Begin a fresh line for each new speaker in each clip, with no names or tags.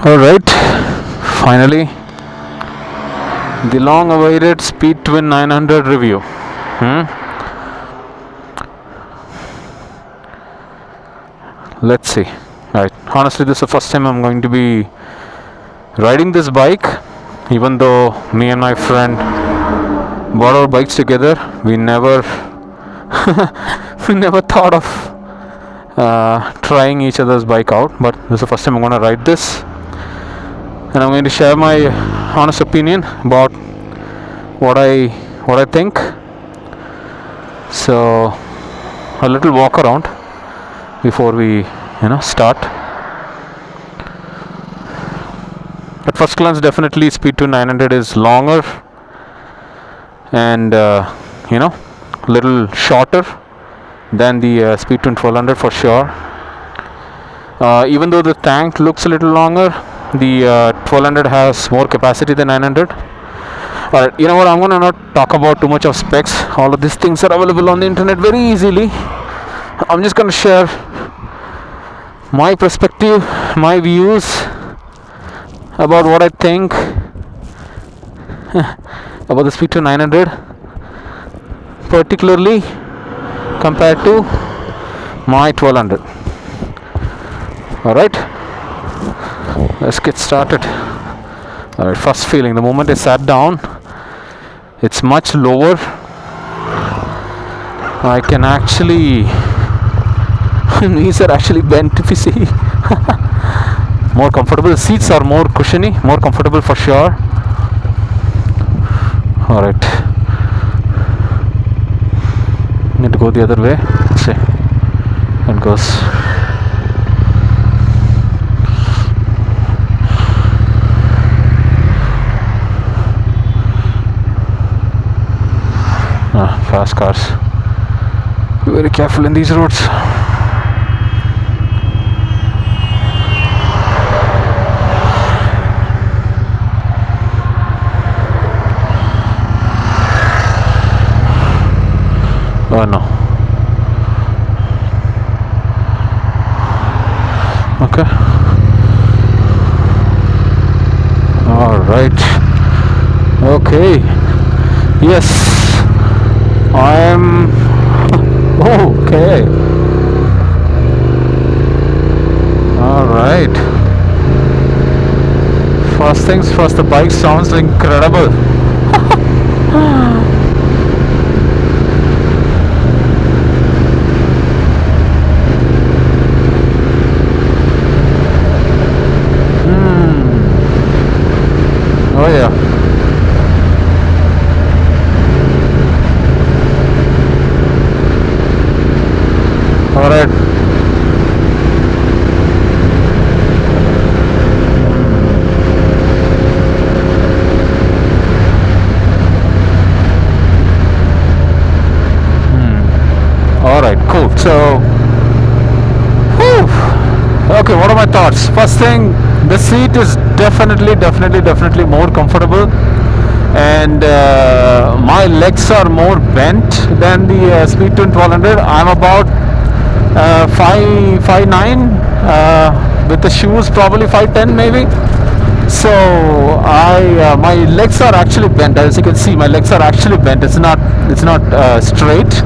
Alright, finally the long awaited Speed Twin 900 review. Let's see. Right, honestly, this is the first time I'm going to be riding this bike. Even though me and my friend bought our bikes together, we never we never thought of trying each other's bike out. But this is the first time I'm going to ride this, and I'm going to share my honest opinion about what I think. So a little walk around before we start. At first glance, definitely Speed Twin 900 is longer and little shorter than the Speed Twin 1200 for sure. Even though the tank looks a little longer, the 1200 has more capacity than 900. Alright, you know what, I'm gonna not talk about too much of specs. All of these things are available on the internet very easily. I'm just gonna share my perspective, my views about what I think about the Speed Twin 900, particularly compared to my 1200. Alright, let's get started. Alright, first feeling, the moment I sat down, it's much lower. I can actually, knees are actually bent if you see. More comfortable, the seats are more cushiony, more comfortable for sure. Alright, need to go the other way. Let's see, it goes. Fast cars, be very careful in these roads. Oh no. Okay. All right. Okay. Yes. I'm okay. All right. First things first, the bike sounds incredible. Oh yeah. Alright. Alright, cool. So, okay, what are my thoughts? First thing, the seat is definitely more comfortable, and my legs are more bent than the Speed Twin 1200. I'm about 5'9", with the shoes probably 5'10" maybe. So my legs are actually bent. As you can see, my legs are actually bent. It's not straight.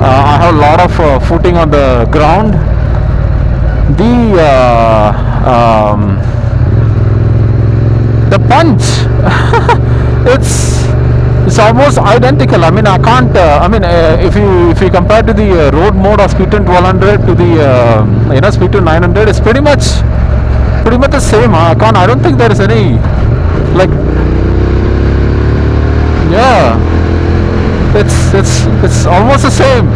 I have a lot of footing on the ground. The punch, it's almost identical. I mean, I can't. If you compare to the road mode of Speed Twin 1200 to the Speed Twin 900, it's pretty much the same. I don't think there is any like. Yeah, it's almost the same.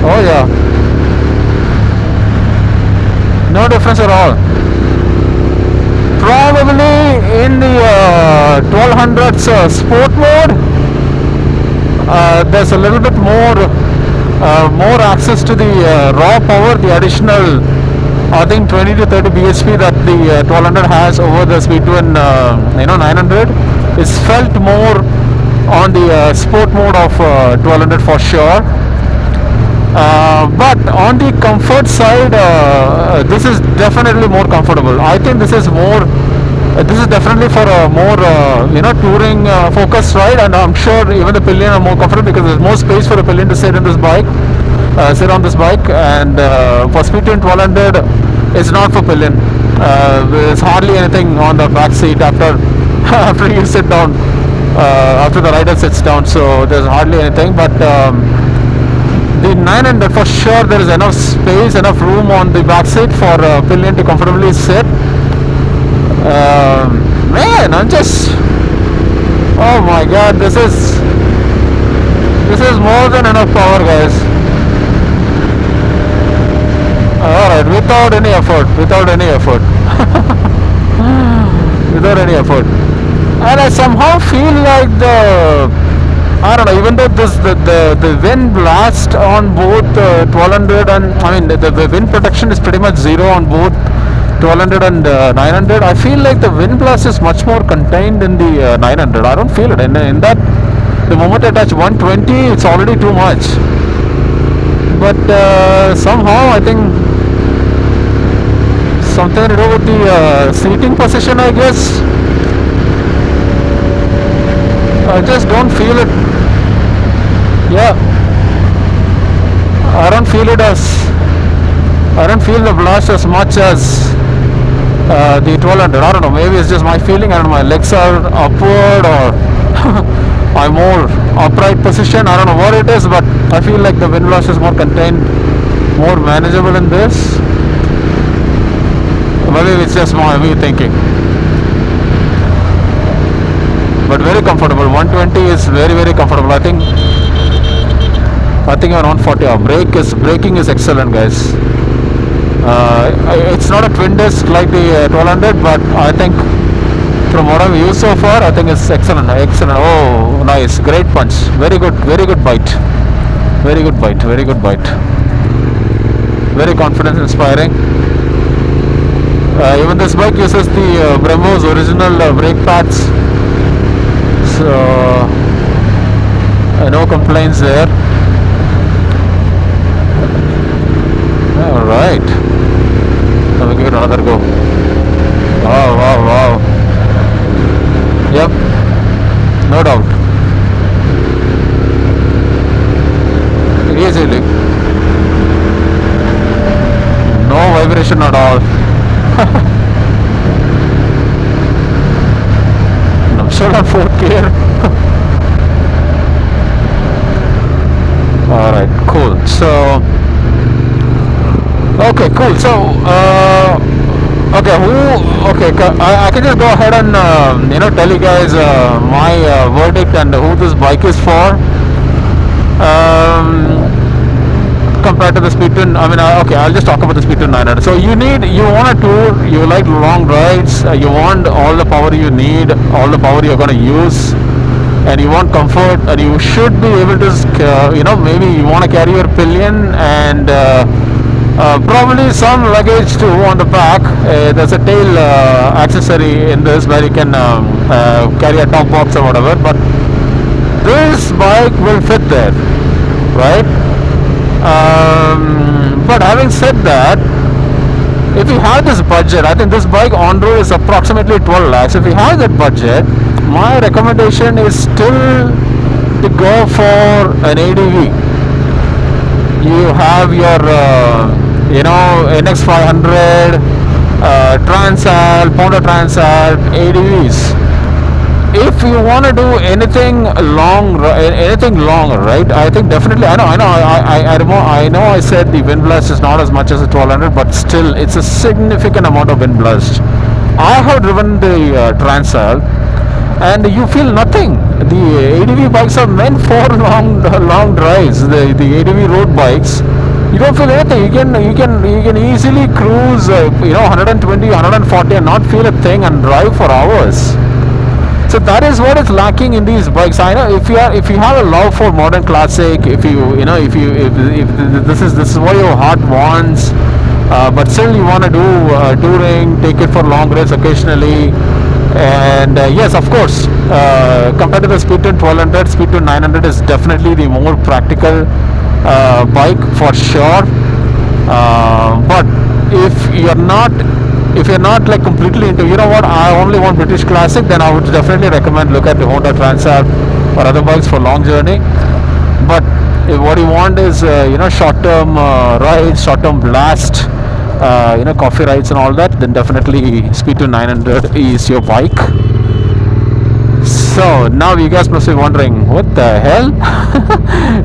Oh yeah, no difference at all. Probably in the 1200's sport mode, there's a little bit more access to the raw power, the additional, I think 20 to 30 bhp that the 1200 has over the Speed Twin 900 is felt more on the sport mode of 1200 for sure. But on the comfort side, this is definitely more comfortable. I think this is more. This is definitely for a more touring focused ride, and I'm sure even the pillion are more comfortable because there's more space for the pillion to sit in this bike, sit on this bike. And for Speedtune 1200, it's not for pillion. There's hardly anything on the back seat after after you sit down, after the rider sits down. So there's hardly anything, but. The 900 for sure there is enough space, enough room on the back seat for pillion to comfortably sit. Man, I'm just, oh my god, this is more than enough power, guys. Alright, without any effort, without any effort. And I somehow feel like I don't know, even though the wind blast on both 1200 and the wind protection is pretty much zero on both 1200 and 900, I feel like the wind blast is much more contained in the 900. I don't feel it in that. The moment I touch 120, it's already too much. But somehow I think something to do with the seating position, I guess. I just don't feel it. Yeah, I don't feel the blast as much as the 1200. I don't know, maybe it's just my feeling. I don't know, my legs are upward or my more upright position. I don't know what it is, but I feel like the wind blast is more contained, more manageable in this. Maybe it's just me thinking. But very comfortable. 120 is very, very comfortable. I think around 140. Braking is excellent, guys. It's not a twin disc like the 1200, but I think from what I've used so far, I think it's excellent. Oh, nice, great punch. Very good bite. Very confidence inspiring. Even this bike uses the Brembo's original brake pads, so no complaints there. Alright, let me give it another go. Wow. Yep, no doubt. Easily. No vibration at all. I'm sure on 4th gear. Alright, cool. So okay, cool. So I can just go ahead and tell you guys my verdict and who this bike is for. Compared to the Speedtune, I'll just talk about the Speedtune 900. So you want a tour, you like long rides, you want all the power you need, all the power you're going to use, and you want comfort, and you should be able to, maybe you want to carry your pillion and probably some luggage too on the back. There's a tail accessory in this where you can carry a top box or whatever, but this bike will fit there, right? But having said that, if you have this budget, I think this bike on road is approximately 12 lakhs. If you have that budget, my recommendation is still to go for an ADV. You have your NX500, Transalp, Honda Transalp, ADVs. If you want to do anything long, right? I think definitely. I know. I said the wind blast is not as much as the 1200, but still, it's a significant amount of wind blast. I have driven the Transalp, and you feel nothing. The ADV bikes are meant for long drives. The ADV road bikes, you don't feel anything. You can easily cruise 120, 140 and not feel a thing and drive for hours. So that is what is lacking in these bikes. I know if you have a love for modern classic, if this is what your heart wants, but still you want to do touring, take it for long rides occasionally, and yes, of course, compared to the Speedtune 1200, Speedtune 900 is definitely the more practical, bike for sure. But if you're not if you're not like completely into, you know what, I only want British Classic, then I would definitely recommend look at the Honda Transat or other bikes for long journey. But if what you want is short-term rides, short-term blast, coffee rides and all that, then definitely Speed 900 is your bike. So now you guys must be wondering, what the hell?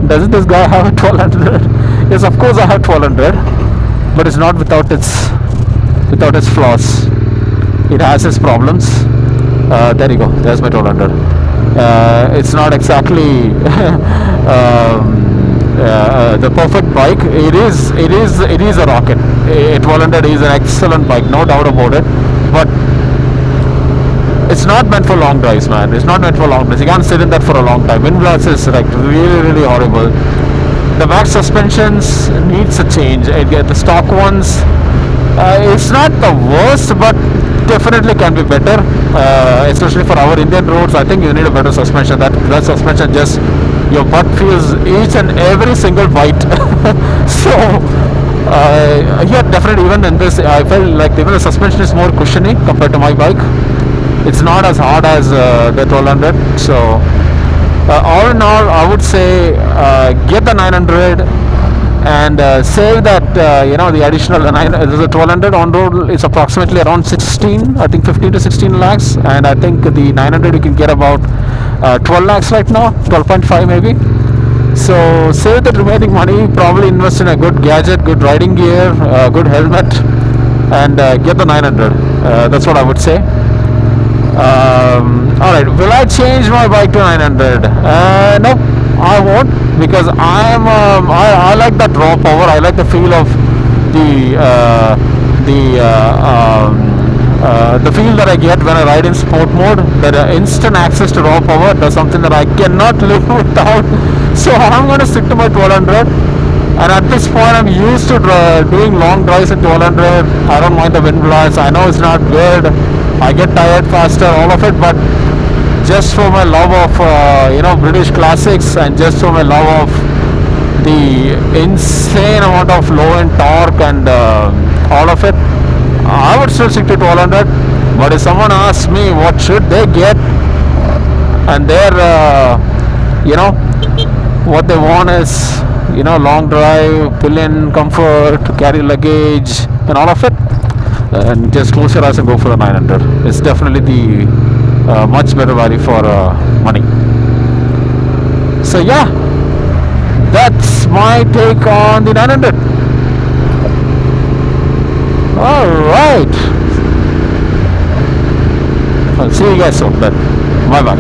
Doesn't this guy have a 1200? Yes, of course I have 1200, but it's not without its flaws. It has its problems. There you go. There's my 1200. It's not exactly the perfect bike. It is a rocket. A 1200 is an excellent bike, no doubt about it. But it's not meant for long drives, man. It's not meant for long drives. You can't sit in that for a long time. Wind blast is like really, really horrible. The back suspensions needs a change. The stock ones, it's not the worst, but definitely can be better. Especially for our Indian roads, I think you need a better suspension. That suspension, just your butt feels each and every single bite. So yeah, definitely. Even in this, I felt like even the suspension is more cushiony compared to my bike. It's not as hard as the 1200. So all in all, I would say get the 900 and save that the additional the 1200 on road is approximately around 16, I think 15 to 16 lakhs, and I think the 900 you can get about 12 lakhs right now, 12.5 maybe. So save the remaining money, probably invest in a good gadget, good riding gear, good helmet, and get the 900. That's what I would say. Alright, will I change my bike to 900? No, I won't, because I like that raw power. I like the feel of the feel that I get when I ride in sport mode. That instant access to raw power, that's something that I cannot live without. So I'm going to stick to my 1200. And at this point, I'm used to doing long drives in 1200. I don't mind the wind blast. I know it's not good. I get tired faster, all of it, but just for my love of British classics, and just for my love of the insane amount of low end torque and all of it, I would still stick to 1200. But if someone asks me what should they get, and what they want is long drive, pillion comfort, carry luggage and all of it, and just close your eyes and go for the 900. It's definitely the much better value for money. So yeah, that's my take on the 900. Alright, I'll see you guys soon then. Bye bye.